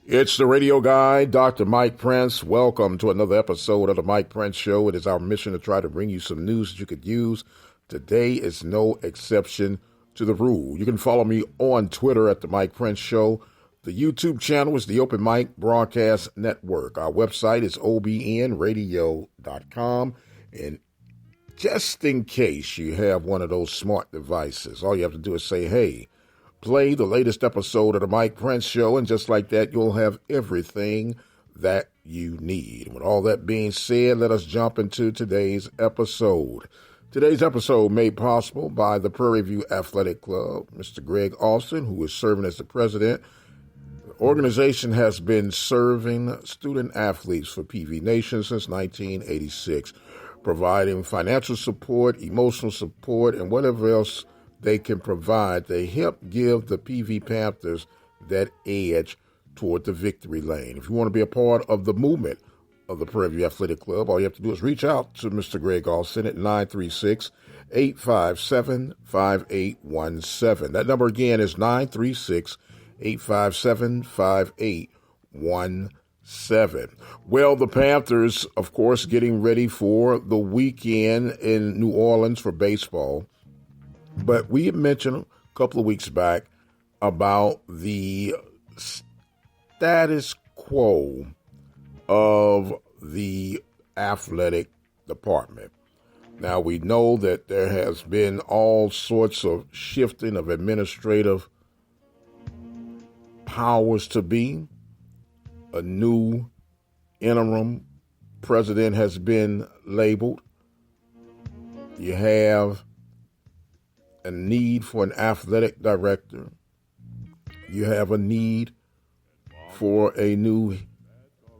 It's the radio guy, Dr. Mike Prince. Welcome to another episode of the Mike Prince Show. It is our mission to try to bring you some news that you could use. Today is no exception to the rule. You can follow me on Twitter at the Mike Prince Show. The YouTube channel is the Open Mic Broadcast Network. Our website is obnradio.com. And just in case you have one of those smart devices, all you have to do is say, hey, play the latest episode of the Mike Prince Show, and just like that, you'll have everything that you need. With all that being said, let us jump into today's episode. Today's episode made possible by the Prairie View Athletic Club. Mr. Greg Austin, who is serving as the president. The organization has been serving student athletes for PV Nation since 1986, providing financial support, emotional support, and whatever else they can provide. They help give the PV Panthers that edge toward the victory lane. If you want to be a part of the movement of the Prairie View Athletic Club, all you have to do is reach out to Mr. Greg Austin at 936-857-5817. That number again is 936-857-5817. Well, the Panthers, of course, getting ready for the weekend in New Orleans for baseball. But we had mentioned a couple of weeks back about the status quo of the athletic department. Now, we know that there has been all sorts of shifting of administrative powers to be. A new interim president has been labeled. You have a need for an athletic director. You have a need for a new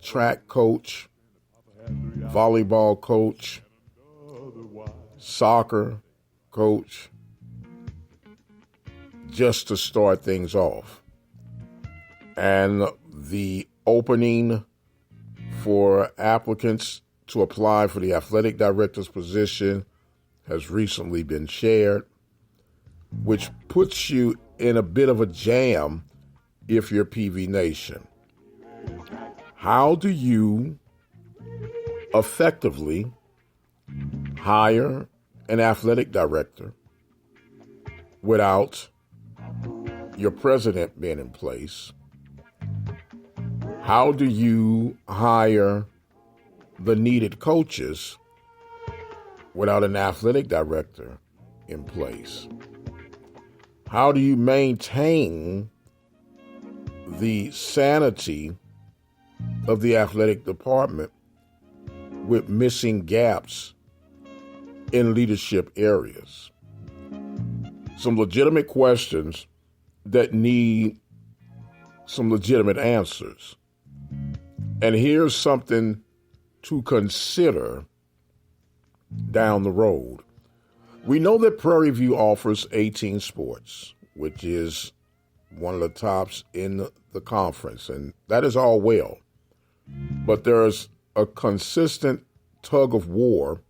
track coach, volleyball coach, soccer coach, just to start things off. And the opening for applicants to apply for the athletic director's position has recently been shared, which puts you in a bit of a jam if you're PV Nation. How do you effectively hire an athletic director without your president being in place? How do you hire the needed coaches without an athletic director in place? How do you maintain the sanity of the athletic department with missing gaps in leadership areas? Some legitimate questions that need some legitimate answers. And here's something to consider down the road. We know that Prairie View offers 18 sports, which is one of the tops in the conference, and that is all well. But there's a consistent tug of war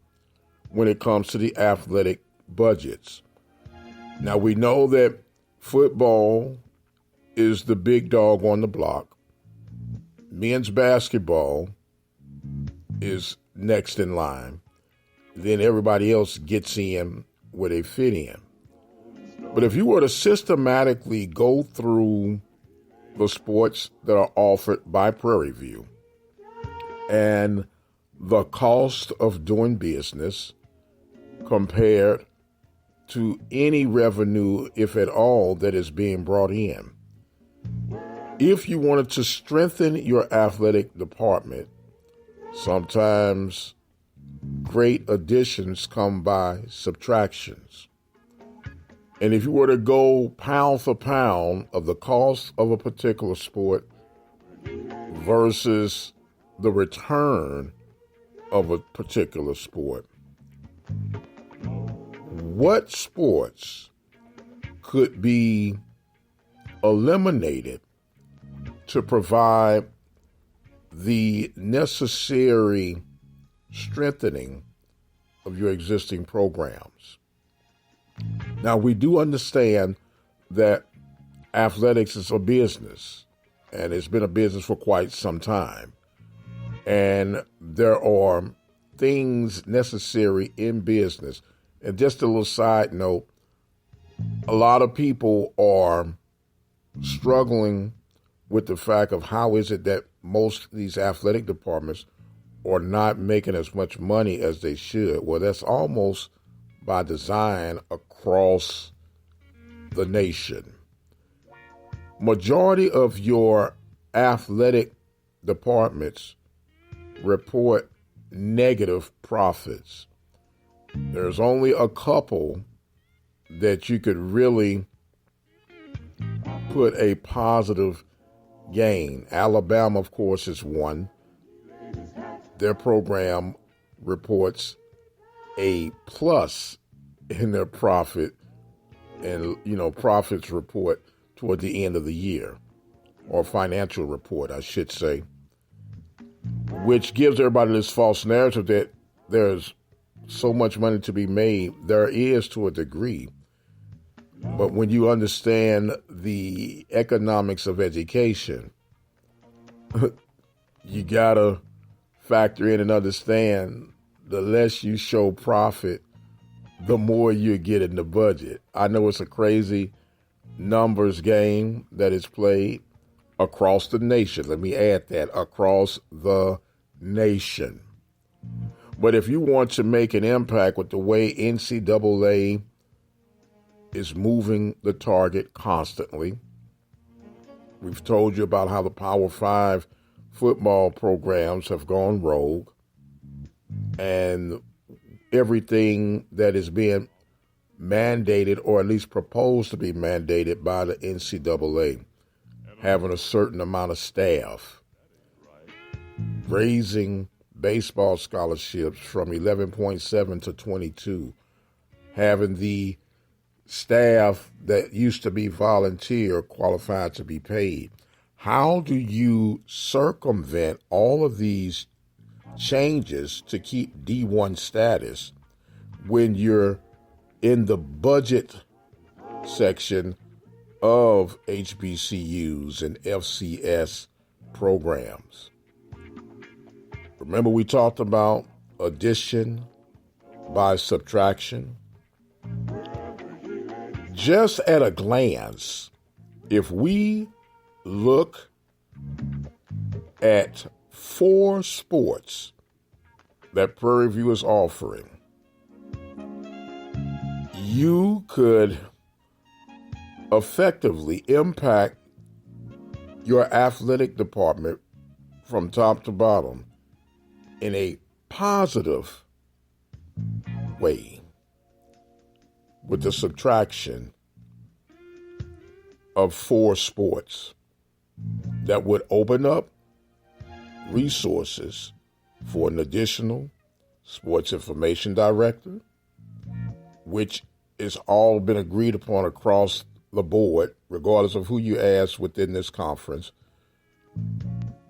when it comes to the athletic budgets. Now, we know that football is the big dog on the block. Men's basketball is next in line. Then everybody else gets in where they fit in. But if you were to systematically go through the sports that are offered by Prairie View and the cost of doing business compared to any revenue, if at all, that is being brought in, if you wanted to strengthen your athletic department, sometimes great additions come by subtractions. And if you were to go pound for pound of the cost of a particular sport versus the return of a particular sport, what sports could be eliminated to provide the necessary strengthening of your existing programs? Now, we do understand that athletics is a business, and it's been a business for quite some time. And there are things necessary in business. And just a little side note, a lot of people are struggling with the fact of how is it that most of these athletic departments are not making as much money as they should. Well, that's almost by design across the nation. Majority of your athletic departments report negative profits. There's only a couple that you could really put a positive gain. Alabama, of course, is one. Their program reports a plus in their profit, and profits report toward the end of the year, or financial report, I should say, which gives everybody this false narrative that there's so much money to be made. There is, to a degree. But when you understand the economics of education, you gotta factor in and understand the less you show profit, the more you get in the budget. I know it's a crazy numbers game that is played across the nation. Let me add that, across the nation. But if you want to make an impact with the way NCAA is moving the target constantly, we've told you about how the Power 5 football programs have gone rogue, and everything that is being mandated, or at least proposed to be mandated by the NCAA, having a certain amount of staff, raising baseball scholarships from 11.7 to 22, having the staff that used to be volunteer qualified to be paid. How do you circumvent all of these changes to keep D1 status when you're in the budget section of HBCUs and FCS programs? Remember, we talked about addition by subtraction. Just at a glance, if we look at 4 sports that Prairie View is offering, you could effectively impact your athletic department from top to bottom in a positive way with the subtraction of 4 sports that would open up resources for an additional sports information director, which is all been agreed upon across the board, regardless of who you ask within this conference.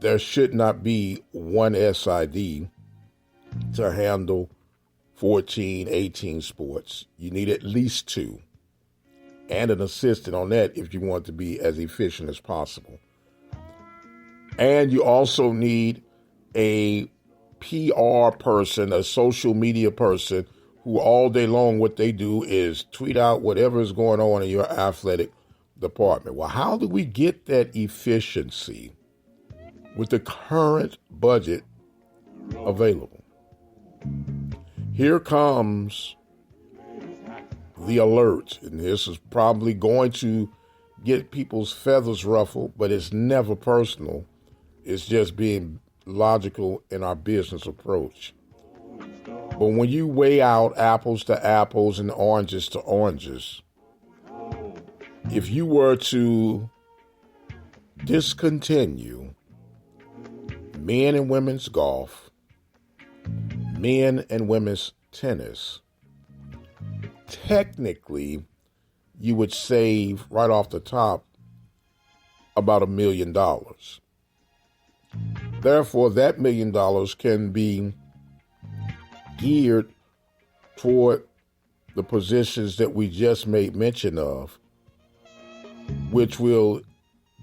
There should not be one SID to handle 14, 18 sports. You need at least 2, and an assistant on that if you want to be as efficient as possible. And you also need a PR person, a social media person, who all day long what they do is tweet out whatever is going on in your athletic department. Well, how do we get that efficiency with the current budget available? Here comes the alert, and this is probably going to get people's feathers ruffled, but it's never personal. It's just being logical in our business approach. But when you weigh out apples to apples and oranges to oranges, if you were to discontinue men and women's golf, men and women's tennis, technically you would save right off the top about $1 million. Therefore, that $1 million can be geared toward the positions that we just made mention of, which will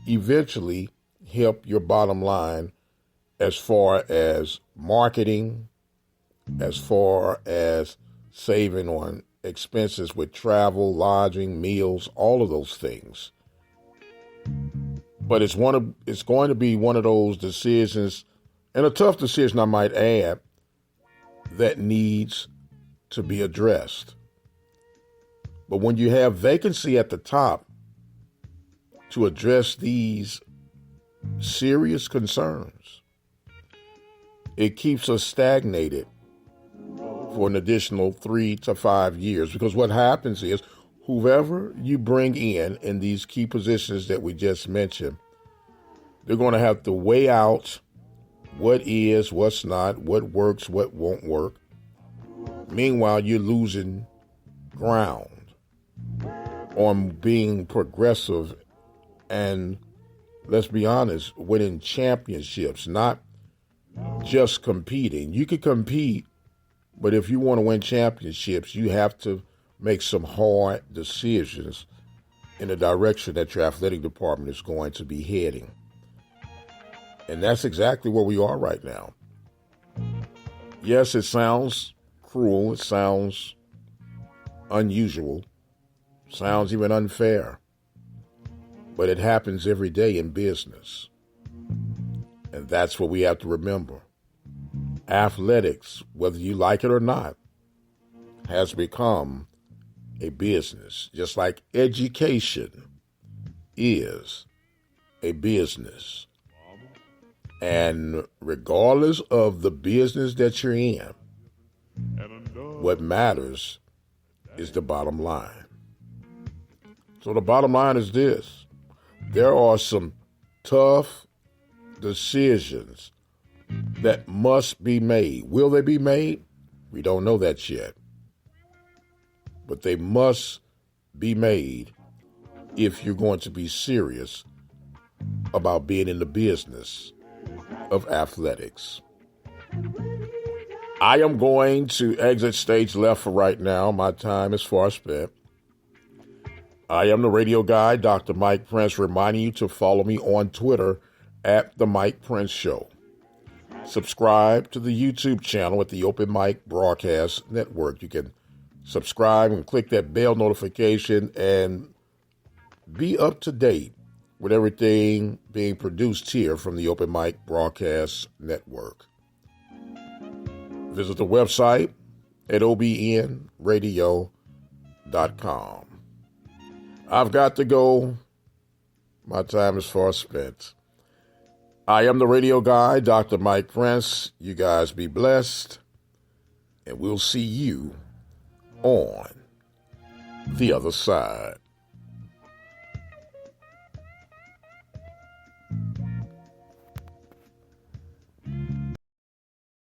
eventually help your bottom line as far as marketing, as far as saving on expenses with travel, lodging, meals, all of those things. But it's going to be one of those decisions, and a tough decision I might add, that needs to be addressed. But when you have vacancy at the top to address these serious concerns, it keeps us stagnated for an additional 3 to 5 years. Because what happens is whoever you bring in these key positions that we just mentioned, they're going to have to weigh out what is, what's not, what works, what won't work. Meanwhile, you're losing ground on being progressive and, let's be honest, winning championships, not just competing. You could compete, but if you want to win championships, you have to make some hard decisions in the direction that your athletic department is going to be heading. And that's exactly where we are right now. Yes, it sounds cruel. It sounds unusual. Sounds even unfair. But it happens every day in business. And that's what we have to remember. Athletics, whether you like it or not, has become a business, just like education is a business. And regardless of the business that you're in, what matters is the bottom line. So the bottom line is this. There are some tough decisions that must be made. Will they be made? We don't know that yet. But they must be made if you're going to be serious about being in the business of athletics. I am going to exit stage left for right now. My time is far spent. I am the radio guy, Dr. Mike Prince, reminding you to follow me on Twitter at The Mike Prince Show. Subscribe to the YouTube channel at the Open Mic Broadcast Network. You can subscribe and click that bell notification and be up to date with everything being produced here from the Open Mic Broadcast Network. Visit the website at obnradio.com. I've got to go. My time is far spent. I am the radio guy, Dr. Mike Prince. You guys be blessed, and we'll see you on the other side.